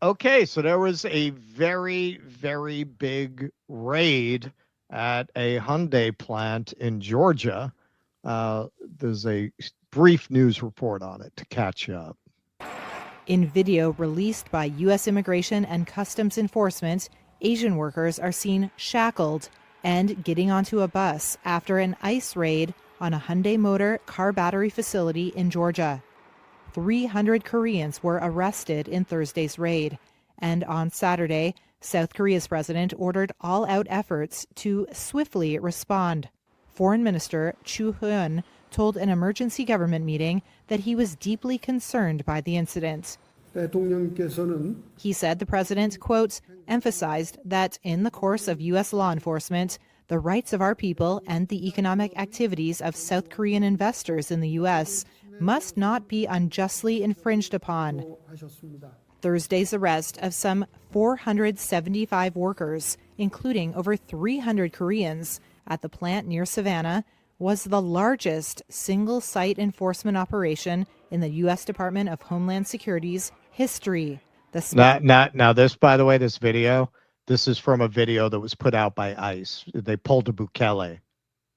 Okay, so there was a very, very big raid at a Hyundai plant in Georgia. There's a brief news report on it to catch you up. In video released by U.S. Immigration and Customs Enforcement, Asian workers are seen shackled and getting onto a bus after an ICE raid on a Hyundai Motor car battery facility in Georgia. 300 Koreans were arrested in Thursday's raid. And on Saturday, South Korea's president ordered all-out efforts to swiftly respond. Foreign Minister Chu Hyun told an emergency government meeting that he was deeply concerned by the incident. He said the president, quote, emphasized that in the course of U.S. law enforcement, the rights of our people and the economic activities of South Korean investors in the U.S. must not be unjustly infringed upon. Thursday's arrest of some 475 workers, including over 300 Koreans, at the plant near Savannah was the largest single-site enforcement operation in the U.S. Department of Homeland Security's history. Now, this, by the way, this video, this is from a video that was put out by ICE. They pulled a Bukele.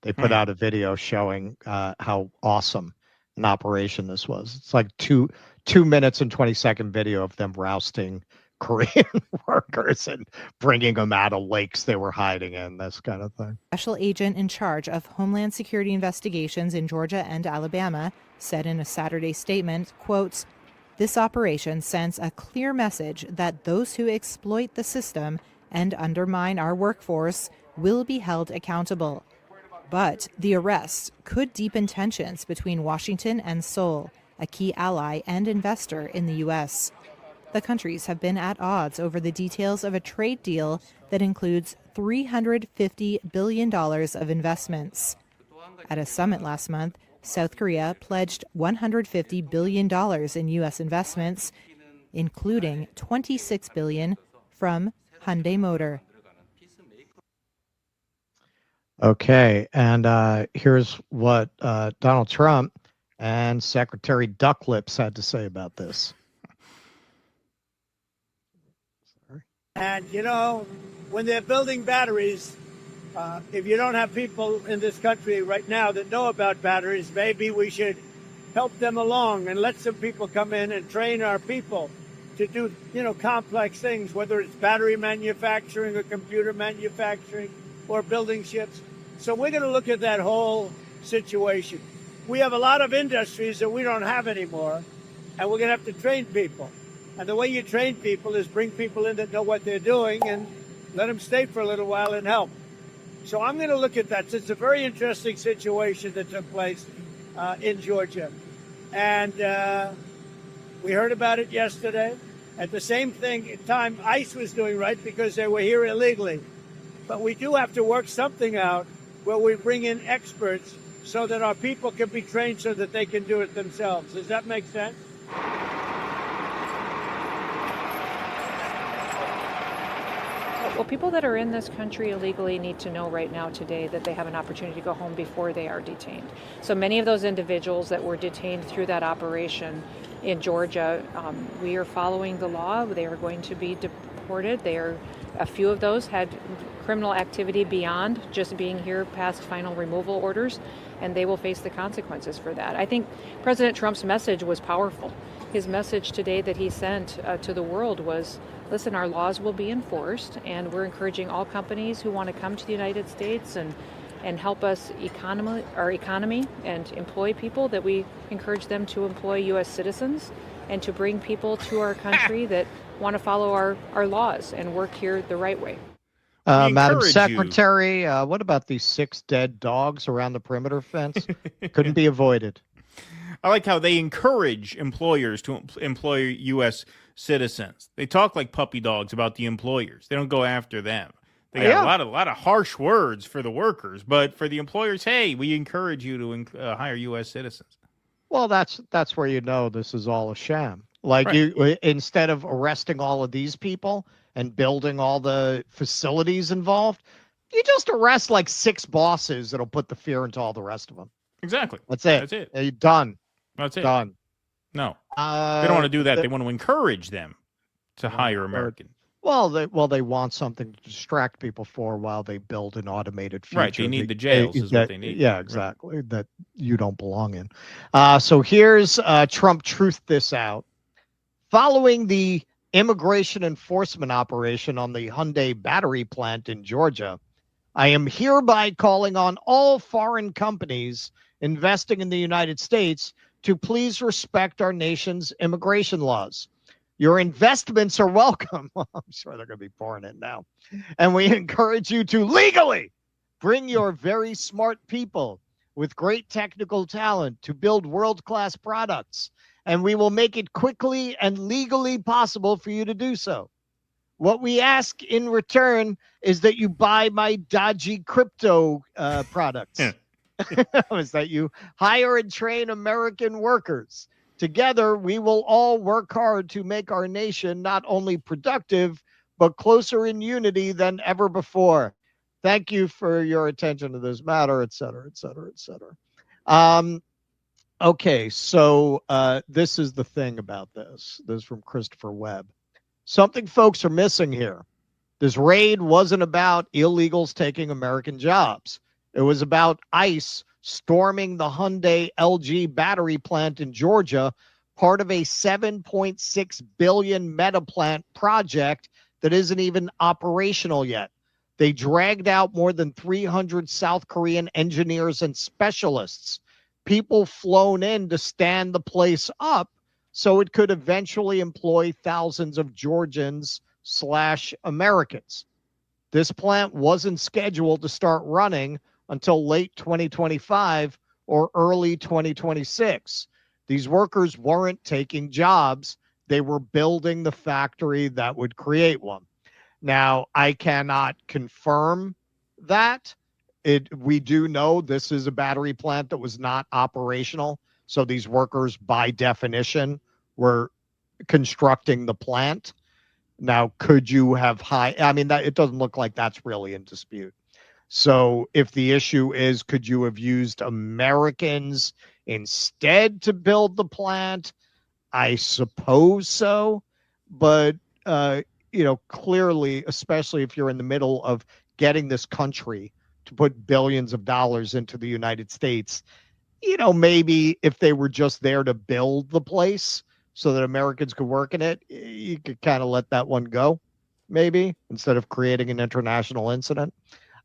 They put out a video showing how awesome an operation this was. It's like 2 minutes and 20-second video of them rousting Korean workers and bringing them out of lakes they were hiding in, this kind of thing. Special agent in charge of Homeland Security investigations in Georgia and Alabama said in a Saturday statement, quote, this operation sends a clear message that those who exploit the system and undermine our workforce will be held accountable. But the arrests could deepen tensions between Washington and Seoul, a key ally and investor in the U.S. The countries have been at odds over the details of a trade deal that includes $350 billion of investments. At a summit last month, South Korea pledged $150 billion in U.S. investments, including $26 billion from Hyundai Motor. Okay, and here's what Donald Trump and Secretary Ducklips had to say about this. And, you know, when they're building batteries, if you don't have people in this country right now that know about batteries, maybe we should help them along and let some people come in and train our people to do, you know, complex things, whether it's battery manufacturing or computer manufacturing or building ships. So we're going to look at that whole situation. We have a lot of industries that we don't have anymore, and we're going to have to train people. And the way you train people is bring people in that know what they're doing and let them stay for a little while and help. So I'm going to look at that. It's a very interesting situation that took place in Georgia. And we heard about it yesterday. At the same time, ICE was doing right because they were here illegally. But we do have to work something out where we bring in experts so that our people can be trained so that they can do it themselves. Does that make sense? Well, people that are in this country illegally need to know right now today that they have an opportunity to go home before they are detained. So many of those individuals that were detained through that operation in Georgia, we are following the law. They are going to be deported. A few of those had criminal activity beyond just being here past final removal orders, and they will face the consequences for that. I think President Trump's message was powerful. His message today that he sent to the world was, listen, our laws will be enforced, and we're encouraging all companies who want to come to the United States and help us our economy and employ people, that we encourage them to employ U.S. citizens and to bring people to our country that want to follow our laws and work here the right way. Madam Secretary, what about these 6 dead dogs around the perimeter fence? Couldn't be avoided. I like how they encourage employers to employ U.S. citizens. They talk like puppy dogs about the employers. They don't go after them. They got a lot of harsh words for the workers, but for the employers, hey, we encourage you to hire U.S. citizens. Well, that's where you know this is all a sham. Like, right. You, instead of arresting all of these people and building all the facilities involved, you just arrest like 6 bosses that'll put the fear into all the rest of them. Exactly. That's it. That's it. You're done. That's it. Done. No. They don't want to do that. They want to encourage them to hire Americans. They want something to distract people for while they build an automated future. Right, they need the jails is what they need. Yeah, exactly. Right. That you don't belong in. So here's Trump truthed this out. Following the immigration enforcement operation on the Hyundai battery plant in Georgia, I am hereby calling on all foreign companies investing in the United States to please respect our nation's immigration laws. Your investments are welcome. Well, I'm sure they're going to be pouring in now. And we encourage you to legally bring your very smart people with great technical talent to build world-class products. And we will make it quickly and legally possible for you to do so. What we ask in return is that you buy my dodgy crypto products. Is that you hire and train American workers. Together, we will all work hard to make our nation not only productive, but closer in unity than ever before. Thank you for your attention to this matter, et cetera, et cetera, et cetera. Okay, so this is the thing about this. This is from Christopher Webb. Something folks are missing here. This raid wasn't about illegals taking American jobs. It was about ICE storming the Hyundai LG battery plant in Georgia, part of a $7.6 billion meta plant project that isn't even operational yet. They dragged out more than 300 South Korean engineers and specialists, people flown in to stand the place up so it could eventually employ thousands of Georgians/Americans. This plant wasn't scheduled to start running until late 2025 or early 2026. These workers weren't taking jobs. They were building the factory that would create one. Now, I cannot confirm that. We do know this is a battery plant that was not operational. So these workers, by definition, were constructing the plant. Now, could you have it doesn't look like that's really in dispute. So if the issue is, could you have used Americans instead to build the plant? I suppose so. But, clearly, especially if you're in the middle of getting this country to put billions of dollars into the United States, maybe if they were just there to build the place so that Americans could work in it, you could kind of let that one go, maybe, instead of creating an international incident.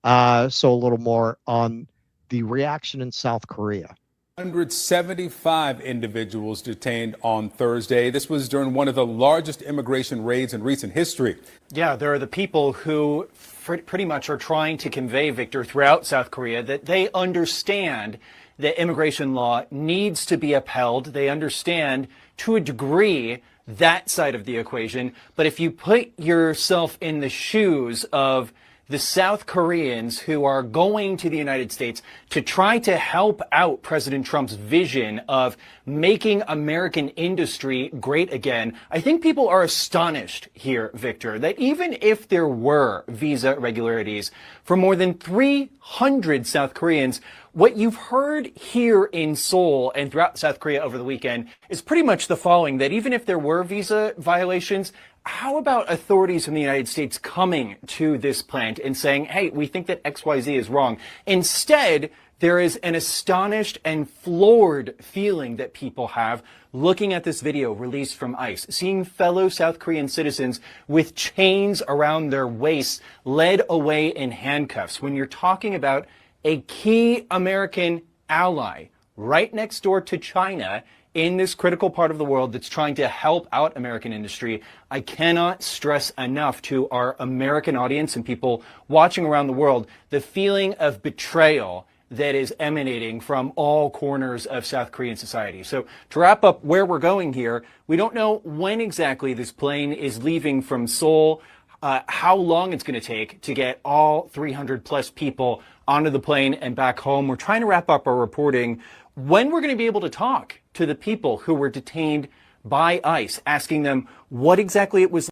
So a little more on the reaction in South Korea. 175 individuals detained on Thursday. This was during one of the largest immigration raids in recent history. Yeah, there are the people who pretty much are trying to convey, Victor, throughout South Korea that they understand that immigration law needs to be upheld. They understand to a degree that side of the equation. But if you put yourself in the shoes of the South Koreans who are going to the United States to try to help out President Trump's vision of making American industry great again, I think people are astonished here, Victor, that even if there were visa irregularities for more than 300 South Koreans, what you've heard here in Seoul and throughout South Korea over the weekend is pretty much the following, that even if there were visa violations, how about authorities in the United States coming to this plant and saying, hey, we think that XYZ is wrong? Instead, there is an astonished and floored feeling that people have looking at this video released from ICE, seeing fellow South Korean citizens with chains around their waists led away in handcuffs. When you're talking about a key American ally right next door to China in this critical part of the world that's trying to help out American industry, I cannot stress enough to our American audience and people watching around the world the feeling of betrayal that is emanating from all corners of South Korean society. So to wrap up where we're going here, we don't know when exactly this plane is leaving from Seoul, how long it's going to take to get all 300 plus people onto the plane and back home. We're trying to wrap up our reporting when we're going to be able to talk to the people who were detained by ICE, asking them what exactly it was.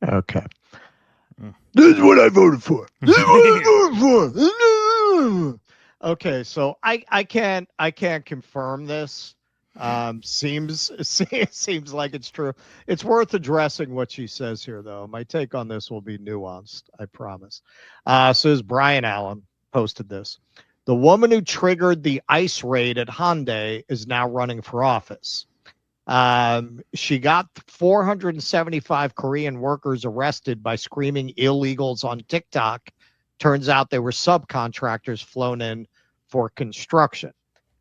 Okay. This is what I voted for. This is what I voted for. Okay, so I can't confirm this, Seems like it's true. It's worth addressing what she says here, though. My take on this will be nuanced, I promise. Says Brian Allen posted this. The woman who triggered the ICE raid at Hyundai is now running for office. She got 475 Korean workers arrested by screaming illegals on TikTok. Turns out they were subcontractors flown in for construction.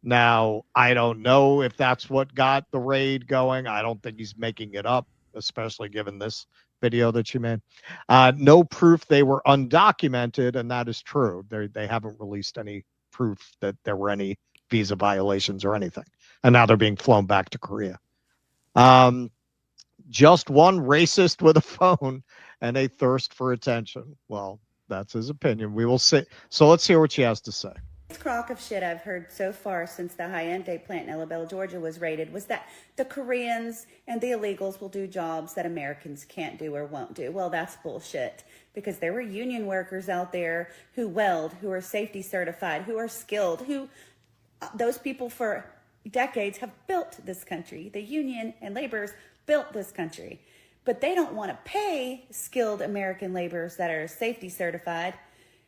Now, I don't know if that's what got the raid going. I don't think he's making it up, especially given this video that she made. No proof they were undocumented, and that is true. They haven't released any proof that there were any visa violations or anything. And now they're being flown back to Korea. Just one racist with a phone and a thirst for attention. Well, that's his opinion. We will see. So let's hear what she has to say. Crock of shit I've heard so far since the Hyundai plant in Elabella, Georgia was raided was that the Koreans and the illegals will do jobs that Americans can't do or won't do. Well, that's bullshit, because there were union workers out there who weld, who are safety certified, who are skilled, who those people for decades have built this country. The union and laborers built this country, but they don't want to pay skilled American laborers that are safety certified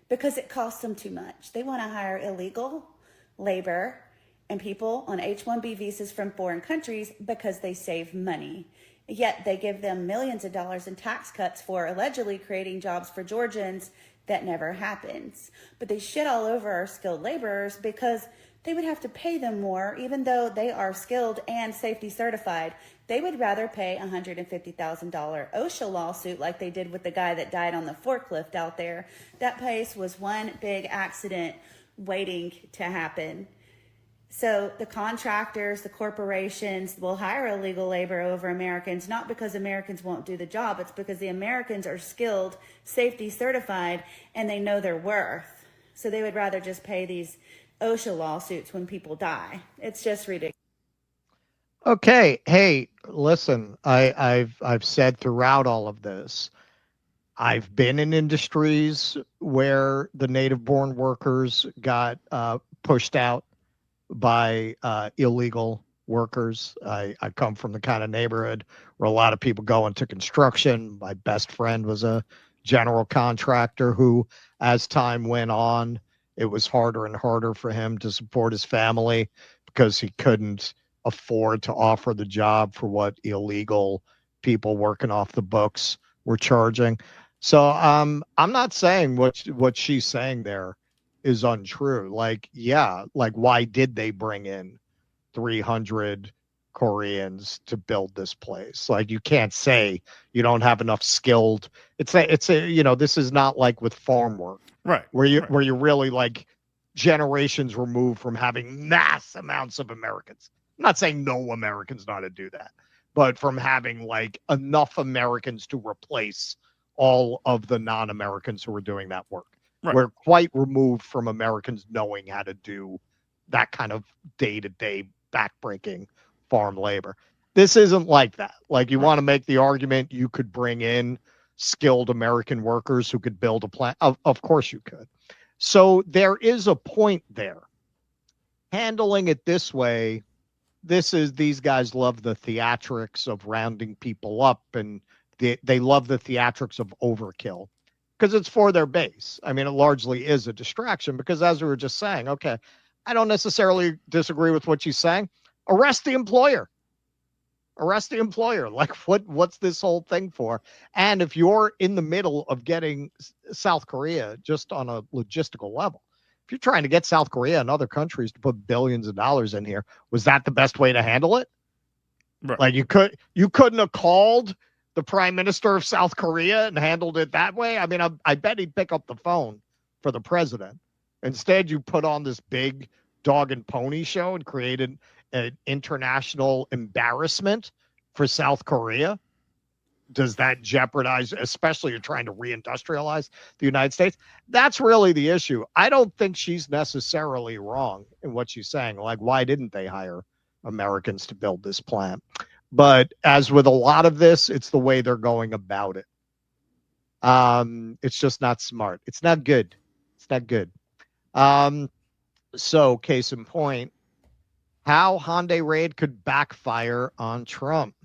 because it costs them too much. They want to hire illegal labor and people on H-1B visas from foreign countries because they save money. Yet they give them millions of dollars in tax cuts for allegedly creating jobs for Georgians that never happens. But they shit all over our skilled laborers because they would have to pay them more, even though they are skilled and safety certified. They would rather pay a $150,000 OSHA lawsuit like they did with the guy that died on the forklift out there. That place was one big accident waiting to happen. So the contractors, the corporations will hire illegal labor over Americans, not because Americans won't do the job. It's because the Americans are skilled, safety certified, and they know their worth. So they would rather just pay these OSHA lawsuits when people die. It's just ridiculous. Okay, hey, listen, I've said throughout all of this, I've been in industries where the native-born workers got pushed out by illegal workers. I come from the kind of neighborhood where a lot of people go into construction. My best friend was a general contractor who, as time went on, it was harder and harder for him to support his family because he couldn't afford to offer the job for what illegal people working off the books were charging. So I'm not saying what she's saying there is untrue. Like, yeah, like why did they bring in 300 Koreans to build this place? Like, you can't say you don't have enough skilled. It's a you know, this is not like with farm work, right? Where you're really like generations removed from having mass amounts of Americans. I'm not saying no Americans know how to do that, but from having like enough Americans to replace all of the non-Americans who were doing that work. Right. We're quite removed from Americans knowing how to do that kind of day-to-day backbreaking farm labor. This isn't like that. Like, you want to make the argument you could bring in skilled American workers who could build a plant. Of course you could. So there is a point there. Handling it this way, these guys love the theatrics of rounding people up, and they love the theatrics of overkill because it's for their base. I mean, it largely is a distraction because, as we were just saying, okay, I don't necessarily disagree with what she's saying. Arrest the employer. Arrest the employer. Like, what's this whole thing for? And if you're in the middle of getting South Korea, just on a logistical level, if you're trying to get South Korea and other countries to put billions of dollars in here, was that the best way to handle it? Right. Like, you couldn't have called the prime minister of South Korea and handled it that way. I mean, I bet he'd pick up the phone for the president. Instead, you put on this big dog and pony show and created an international embarrassment for South Korea. Does that jeopardize, especially you're trying to reindustrialize the United States? That's really the issue. I don't think she's necessarily wrong in what she's saying. Like, why didn't they hire Americans to build this plant? But as with a lot of this, it's the way they're going about it. It's just not smart. It's not good. It's not good. So case in point, How Hyundai raid could backfire on Trump.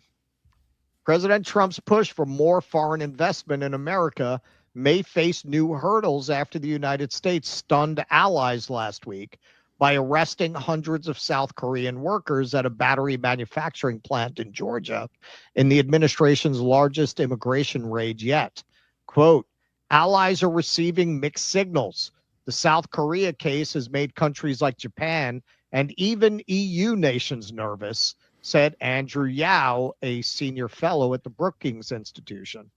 President Trump's push for more foreign investment in America may face new hurdles after the United States stunned allies last week by arresting hundreds of South Korean workers at a battery manufacturing plant in Georgia in the administration's largest immigration raid yet. Quote, allies are receiving mixed signals. The South Korea case has made countries like Japan and even EU nations nervous, said Andrew Yao, a senior fellow at the Brookings Institution.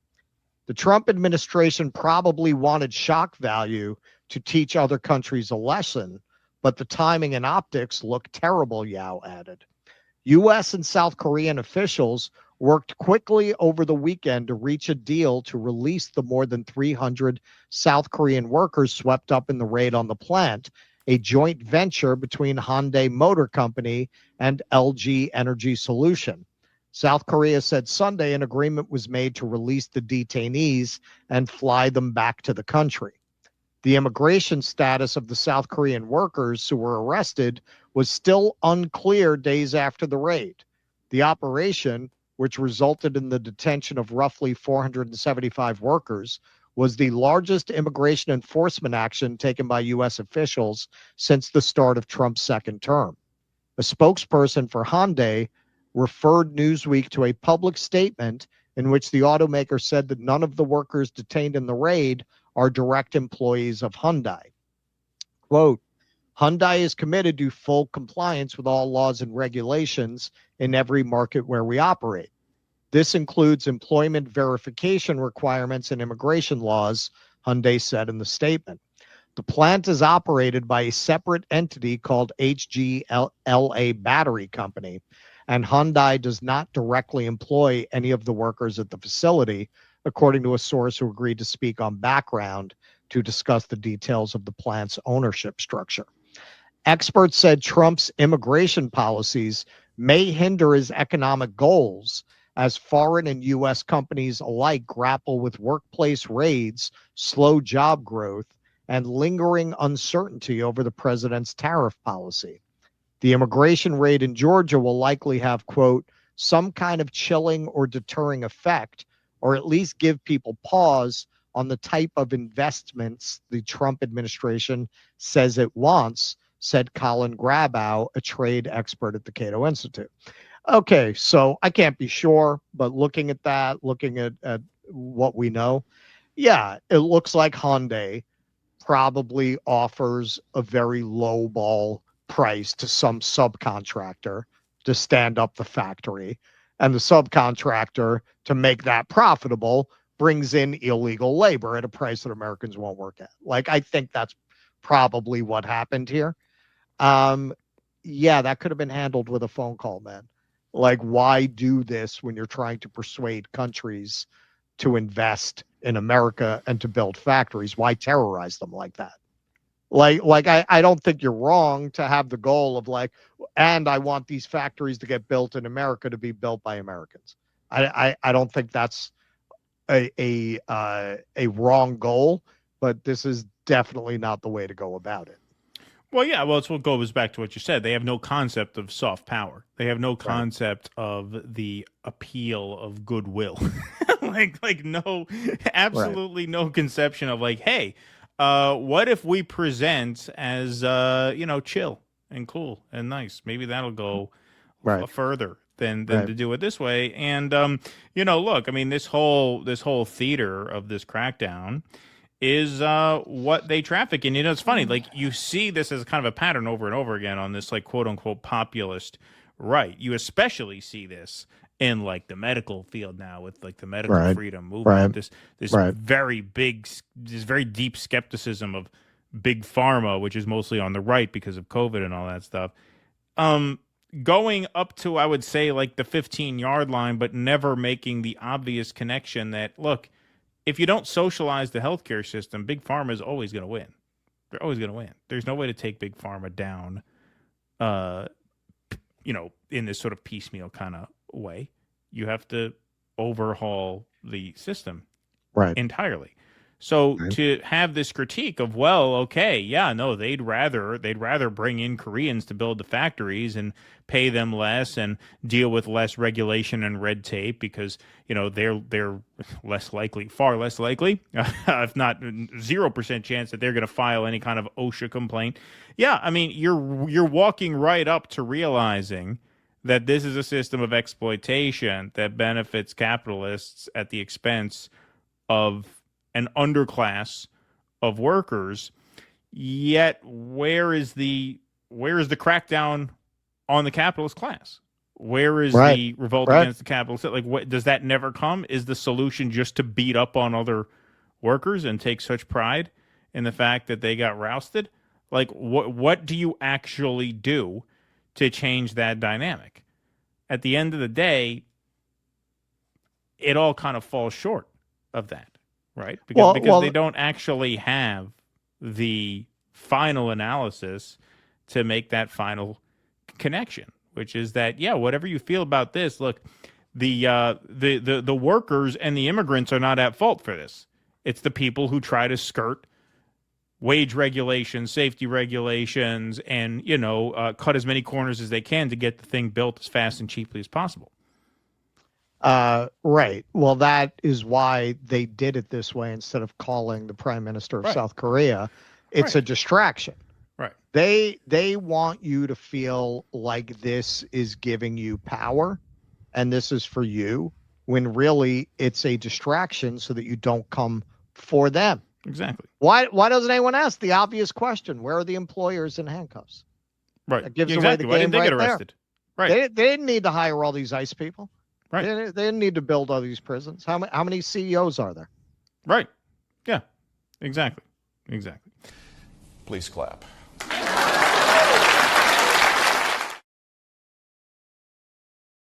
The Trump administration probably wanted shock value to teach other countries a lesson, but the timing and optics look terrible, Yao added. U.S. and South Korean officials worked quickly over the weekend to reach a deal to release the more than 300 South Korean workers swept up in the raid on the plant, a joint venture between Hyundai Motor Company and LG Energy Solution. South Korea said Sunday an agreement was made to release the detainees and fly them back to the country. The immigration status of the South Korean workers who were arrested was still unclear days after the raid. The operation, which resulted in the detention of roughly 475 workers, was the largest immigration enforcement action taken by U.S. officials since the start of Trump's second term. A spokesperson for Hyundai referred Newsweek to a public statement in which the automaker said that none of the workers detained in the raid are direct employees of Hyundai. Quote, Hyundai is committed to full compliance with all laws and regulations in every market where we operate. This includes employment verification requirements and immigration laws, Hyundai said in the statement. The plant is operated by a separate entity called HGLA Battery Company, and Hyundai does not directly employ any of the workers at the facility, according to a source who agreed to speak on background to discuss the details of the plant's ownership structure. Experts said Trump's immigration policies may hinder his economic goals as foreign and U.S. companies alike grapple with workplace raids, slow job growth, and lingering uncertainty over the president's tariff policy. The immigration raid in Georgia will likely have, quote, some kind of chilling or deterring effect, or at least give people pause on the type of investments the Trump administration says it wants, said Colin Grabow, a trade expert at the Cato Institute. Okay, so I can't be sure, but looking at that, looking at what we know, yeah, it looks like Hyundai probably offers a very low ball price to some subcontractor to stand up the factory. And the subcontractor, to make that profitable, brings in illegal labor at a price that Americans won't work at. Like, I think that's probably what happened here. Yeah, that could have been handled with a phone call, man. Like, why do this when you're trying to persuade countries to invest in America and to build factories? Why terrorize them like that? I don't think you're wrong to have the goal of like, and I want these factories to get built in America to be built by Americans. I don't think that's a wrong goal, but this is definitely not the way to go about it. Well, yeah, well, it's what goes back to what you said. They have no concept of soft power. They have no concept of the appeal of goodwill. like no, absolutely no conception of like, hey, what if we present as chill and cool and nice? Maybe that'll go further than to do it this way. And look, I mean, this whole theater of this crackdown is what they traffic in. It's funny, like you see this as kind of a pattern over and over again on this like quote unquote populist right. You especially see this in like the medical field now with like the medical freedom movement. This very big, this very deep skepticism of big pharma, which is mostly on the right because of COVID and all that stuff. Going up to, I would say, like the 15-yard line, but never making the obvious connection that, look, if you don't socialize the healthcare system, big pharma is always going to win. They're always going to win. There's no way to take big pharma down, in this sort of piecemeal kind of way. You have to overhaul the system entirely. So to have this critique of, well, okay, yeah, no, they'd rather bring in Koreans to build the factories and pay them less and deal with less regulation and red tape because, you know, they're less likely, far less likely, if not 0% chance that they're going to file any kind of OSHA complaint. Yeah, I mean, you're walking right up to realizing that this is a system of exploitation that benefits capitalists at the expense of an underclass of workers. Yet where is the crackdown on the capitalist class? Where is the revolt against the capitalists? Like, what does that never come? Is the solution just to beat up on other workers and take such pride in the fact that they got rousted? Like, what do you actually do to change that dynamic? At the end of the day, it all kind of falls short of that. Right? Because they don't actually have the final analysis to make that final connection, which is that, yeah, whatever you feel about this, look, the workers and the immigrants are not at fault for this. It's the people who try to skirt wage regulations, safety regulations, and, you know, cut as many corners as they can to get the thing built as fast and cheaply as possible. Right. Well, that is why they did it this way instead of calling the prime minister of South Korea. It's a distraction. Right. They want you to feel like this is giving you power and this is for you, when really it's a distraction so that you don't come for them. Exactly. Why doesn't anyone ask the obvious question? Where are the employers in handcuffs? Right. That gives exactly. away the game. Why didn't they right get arrested? There. Right. They didn't need to hire all these ICE people. Right. They didn't need to build all these prisons. How many CEOs are there? Right. Yeah. Exactly. Please clap.